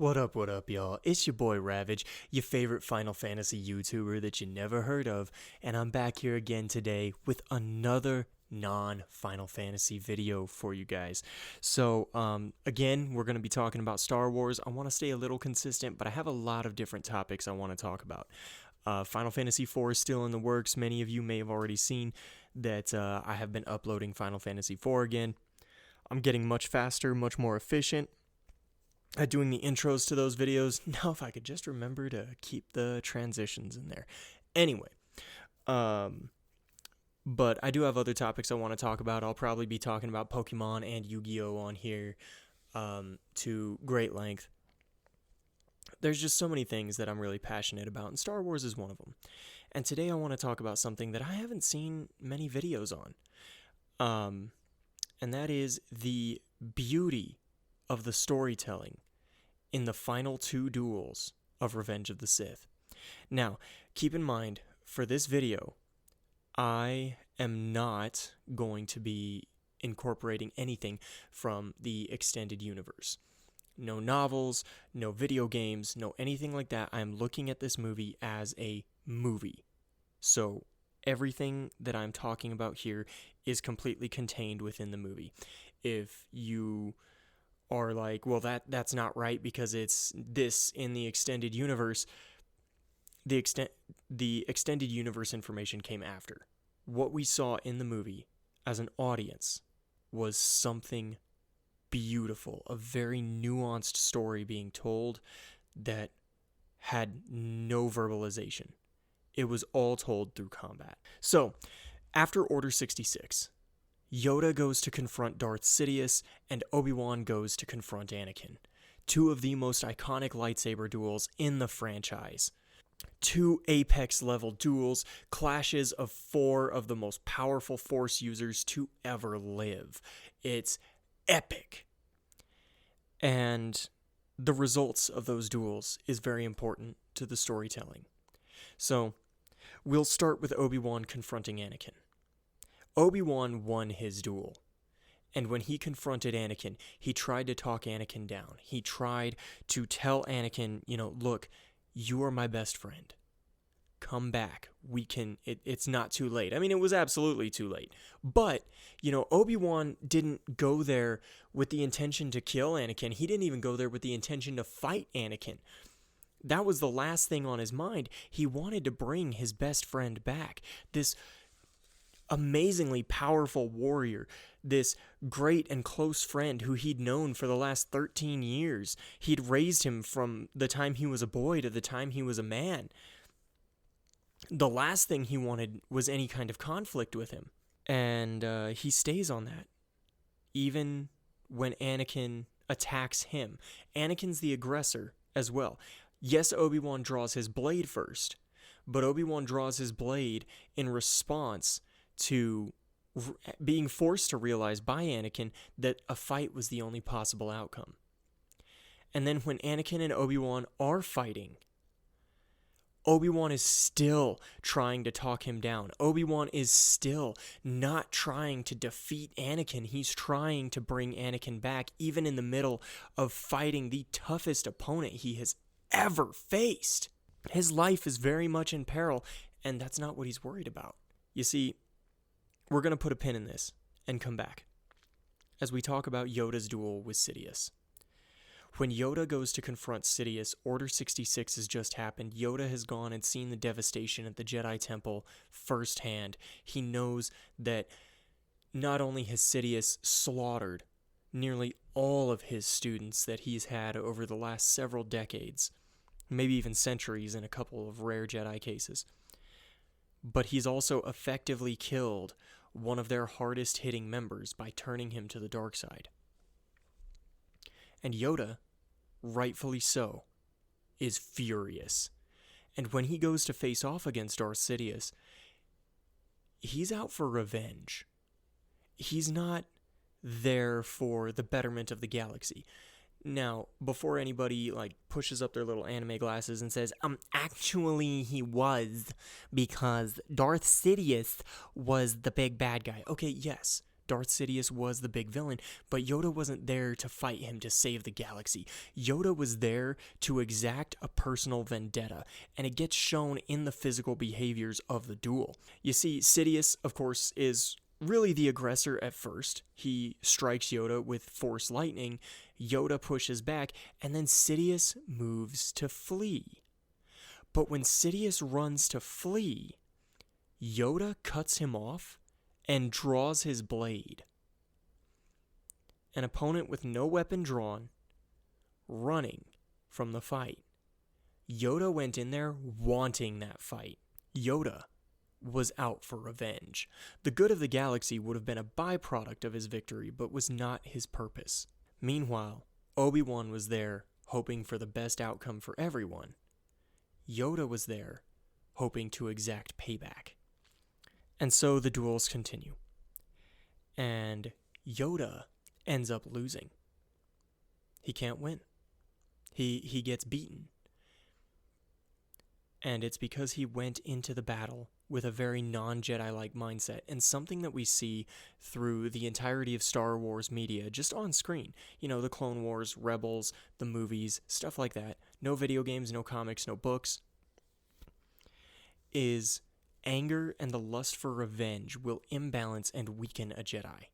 What up, y'all? It's your boy Ravage, your favorite Final Fantasy YouTuber that you never heard of, and I'm back here again today with another non-Final Fantasy video for you guys. So, again, we're going to be talking about Star Wars. I want to stay a little consistent, but I have a lot of different topics I want to talk about. Final Fantasy IV is still in the works. Many of you may have already seen that I have been uploading Final Fantasy IV again. I'm getting much faster, much more efficient at doing the intros to those videos. Now, if I could just remember to keep the transitions in there. Anyway, but I do have other topics I want to talk about. I'll probably be talking about Pokemon and Yu-Gi-Oh! On here to great length. There's just so many things that I'm really passionate about, and Star Wars is one of them. And today I want to talk about something that I haven't seen many videos on, and that is the beauty of the storytelling in the final two duels of Revenge of the Sith. Now, keep in mind, for this video, I am not going to be incorporating anything from the extended universe. No novels, no video games, no anything like that. I'm looking at this movie as a movie. So everything that I'm talking about here is completely contained within the movie. If you are like, well, that's not right because it's this in the extended universe, the extended universe information came after. What we saw in the movie as an audience was something beautiful, a very nuanced story being told that had no verbalization. It was all told through combat. So, after Order 66, Yoda goes to confront Darth Sidious, and Obi-Wan goes to confront Anakin. Two of the most iconic lightsaber duels in the franchise. Two Apex-level duels, clashes of four of the most powerful Force users to ever live. It's epic. And the results of those duels is very important to the storytelling. So, we'll start with Obi-Wan confronting Anakin. Obi-Wan won his duel, and when he confronted Anakin, he tried to talk Anakin down. He tried to tell Anakin, look, you are my best friend. Come back. It's not too late. I mean, it was absolutely too late. But, Obi-Wan didn't go there with the intention to kill Anakin. He didn't even go there with the intention to fight Anakin. That was the last thing on his mind. He wanted to bring his best friend back. This amazingly powerful warrior, this great and close friend who he'd known for the last 13 years. He'd raised him from the time he was a boy to the time he was a man. The last thing he wanted was any kind of conflict with him. And he stays on that. Even when Anakin attacks him. Anakin's the aggressor as well. Yes, Obi-Wan draws his blade first, but Obi-Wan draws his blade in response to being forced to realize by Anakin that a fight was the only possible outcome. And then when Anakin and Obi-Wan are fighting, Obi-Wan is still trying to talk him down. Obi-Wan is still not trying to defeat Anakin. He's trying to bring Anakin back, even in the middle of fighting the toughest opponent he has ever faced. His life is very much in peril, and that's not what he's worried about. You see, we're going to put a pin in this and come back as we talk about Yoda's duel with Sidious. When Yoda goes to confront Sidious, Order 66 has just happened. Yoda has gone and seen the devastation at the Jedi Temple firsthand. He knows that not only has Sidious slaughtered nearly all of his students that he's had over the last several decades, maybe even centuries in a couple of rare Jedi cases, but he's also effectively killed one of their hardest hitting members by turning him to the dark side. And Yoda, rightfully so, is furious. And when he goes to face off against Darth Sidious, he's out for revenge. He's not there for the betterment of the galaxy. Now, before anybody pushes up their little anime glasses and says, actually he was, because Darth Sidious was the big bad guy. Okay, yes, Darth Sidious was the big villain, but Yoda wasn't there to fight him to save the galaxy. Yoda was there to exact a personal vendetta, and it gets shown in the physical behaviors of the duel. You see, Sidious, of course, is really the aggressor at first. He strikes Yoda with Force Lightning, Yoda pushes back, and then Sidious moves to flee. But when Sidious runs to flee, Yoda cuts him off and draws his blade. An opponent with no weapon drawn, running from the fight. Yoda went in there wanting that fight. Yoda was out for revenge. The good of the galaxy would have been a byproduct of his victory, but was not his purpose. Meanwhile, Obi-Wan was there, hoping for the best outcome for everyone. Yoda was there, hoping to exact payback. And so the duels continue. And Yoda ends up losing. He can't win. He gets beaten. And it's because he went into the battle with a very non-Jedi-like mindset, and something that we see through the entirety of Star Wars media, just on screen. You know, the Clone Wars, Rebels, the movies, stuff like that. No video games, no comics, no books. Is anger and the lust for revenge will imbalance and weaken a Jedi.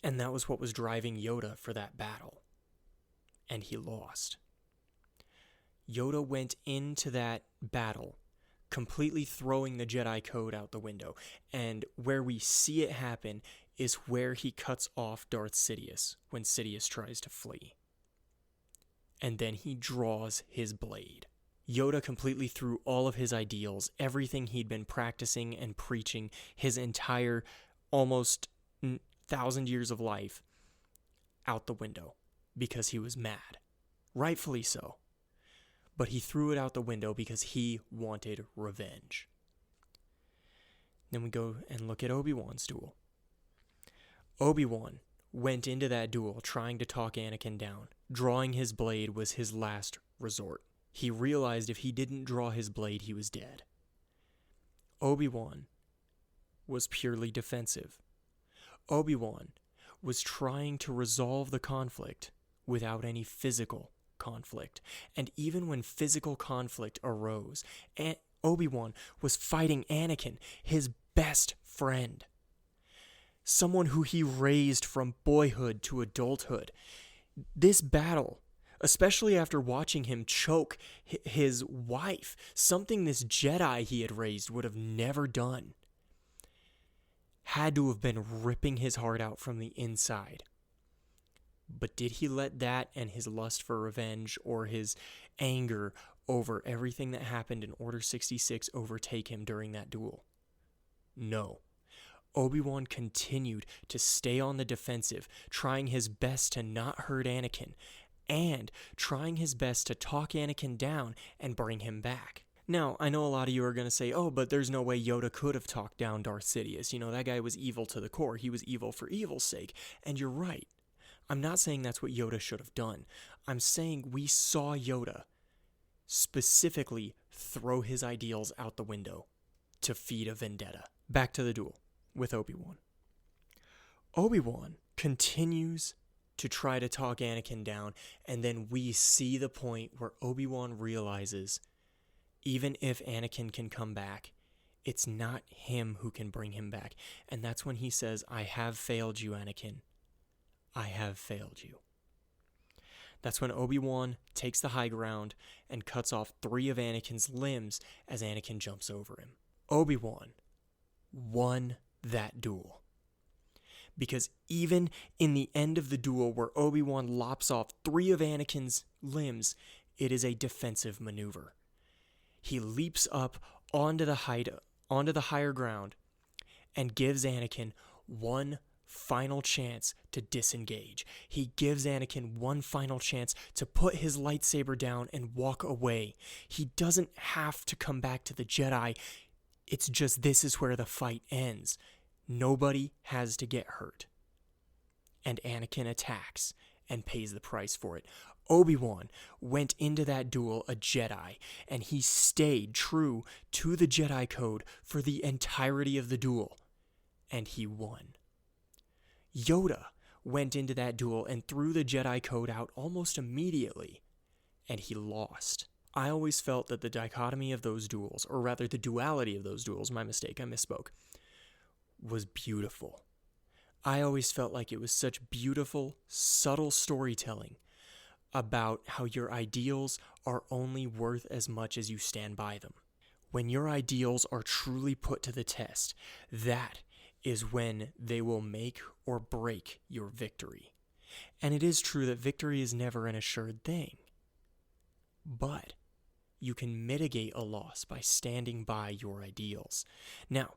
And that was what was driving Yoda for that battle. And he lost. Yoda went into that battle completely throwing the Jedi Code out the window. And where we see it happen is where he cuts off Darth Sidious when Sidious tries to flee. And then he draws his blade. Yoda completely threw all of his ideals, everything he'd been practicing and preaching his entire almost 1,000 years of life, out the window because he was mad. Rightfully so. But he threw it out the window because he wanted revenge. Then we go and look at Obi-Wan's duel. Obi-Wan went into that duel trying to talk Anakin down. Drawing his blade was his last resort. He realized if he didn't draw his blade, he was dead. Obi-Wan was purely defensive. Obi-Wan was trying to resolve the conflict without any physical conflict. And even when physical conflict arose, Obi-Wan was fighting Anakin, his best friend. Someone who he raised from boyhood to adulthood. This battle, especially after watching him choke his wife, something this Jedi he had raised would have never done, had to have been ripping his heart out from the inside. But did he let that and his lust for revenge or his anger over everything that happened in Order 66 overtake him during that duel? No. Obi-Wan continued to stay on the defensive, trying his best to not hurt Anakin, and trying his best to talk Anakin down and bring him back. Now, I know a lot of you are going to say, oh, but there's no way Yoda could have talked down Darth Sidious. You know, that guy was evil to the core. He was evil for evil's sake. And you're right. I'm not saying that's what Yoda should have done. I'm saying we saw Yoda specifically throw his ideals out the window to feed a vendetta. Back to the duel with Obi-Wan. Obi-Wan continues to try to talk Anakin down, and then we see the point where Obi-Wan realizes even if Anakin can come back, it's not him who can bring him back. And that's when he says, I have failed you, Anakin. I have failed you. That's when Obi-Wan takes the high ground and cuts off 3 of Anakin's limbs as Anakin jumps over him. Obi-Wan won that duel. Because even in the end of the duel where Obi-Wan lops off 3 of Anakin's limbs, it is a defensive maneuver. He leaps up onto the higher ground and gives Anakin one final chance to disengage. He gives Anakin one final chance to put his lightsaber down and walk away. He doesn't have to come back to the Jedi. It's just this is where the fight ends. Nobody has to get hurt. And Anakin attacks and pays the price for it. Obi-Wan went into that duel a Jedi, and he stayed true to the Jedi Code for the entirety of the duel, and he won. Yoda went into that duel and threw the Jedi Code out almost immediately, and he lost. I always felt that the dichotomy of those duels, or rather the duality of those duels, my mistake, I misspoke, was beautiful. I always felt like it was such beautiful, subtle storytelling about how your ideals are only worth as much as you stand by them. When your ideals are truly put to the test, that is when they will make or break your victory. And it is true that victory is never an assured thing. But you can mitigate a loss by standing by your ideals. Now,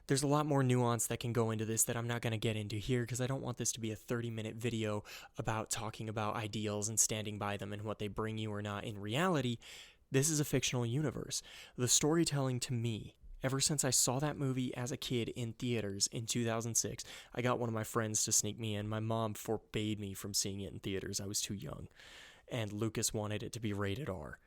there's a lot more nuance that can go into this that I'm not going to get into here because I don't want this to be a 30-minute video about talking about ideals and standing by them and what they bring you or not. In reality, this is a fictional universe. The storytelling to me, ever since I saw that movie as a kid in theaters in 2006, I got one of my friends to sneak me in. My mom forbade me from seeing it in theaters. I was too young. And Lucas wanted it to be rated R.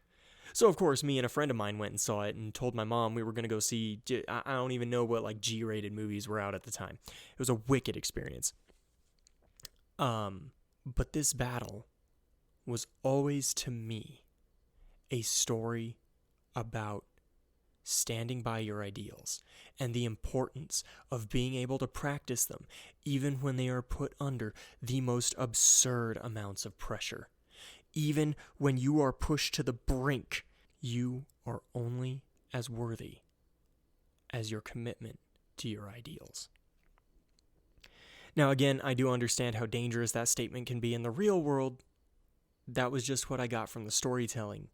So, of course, me and a friend of mine went and saw it and told my mom we were going to go see, I don't even know what, like, G-rated movies were out at the time. It was a wicked experience. But this battle was always, to me, a story about standing by your ideals and the importance of being able to practice them, even when they are put under the most absurd amounts of pressure. Even when you are pushed to the brink, you are only as worthy as your commitment to your ideals. Now, again, I do understand how dangerous that statement can be in the real world. That was just what I got from the storytelling.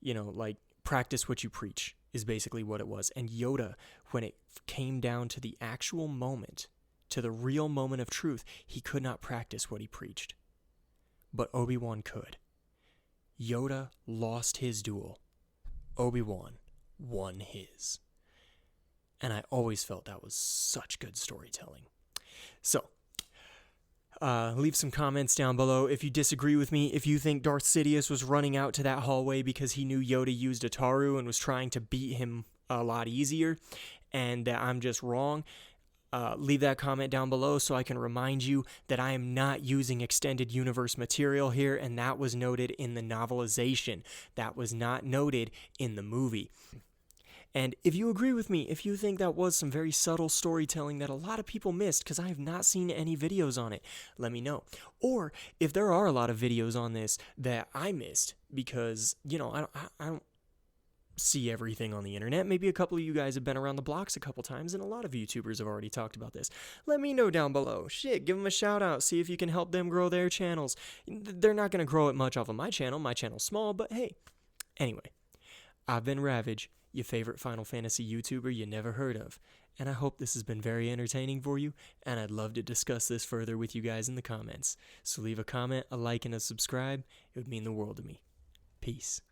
You know, like, practice what you preach is basically what it was. And Yoda, when it came down to the actual moment, to the real moment of truth, he could not practice what he preached. But Obi-Wan could. Yoda lost his duel. Obi-Wan won his. And I always felt that was such good storytelling. So, leave some comments down below if you disagree with me, if you think Darth Sidious was running out to that hallway because he knew Yoda used Ataru and was trying to beat him a lot easier, and that I'm just wrong. Leave that comment down below so I can remind you that I am not using extended universe material here, and that was noted in the novelization. That was not noted in the movie. And if you agree with me, if you think that was some very subtle storytelling that a lot of people missed, because I have not seen any videos on it, let me know. Or if there are a lot of videos on this that I missed, because, you know, I don't see everything on the internet. Maybe a couple of you guys have been around the blocks a couple times, and a lot of YouTubers have already talked about this. Let me know down below. Shit, give them a shout out. See if you can help them grow their channels. They're not going to grow it much off of my channel. My channel's small, but hey. Anyway, I've been Ravage, your favorite Final Fantasy YouTuber you never heard of, and I hope this has been very entertaining for you, and I'd love to discuss this further with you guys in the comments. So leave a comment, a like, and a subscribe. It would mean the world to me. Peace.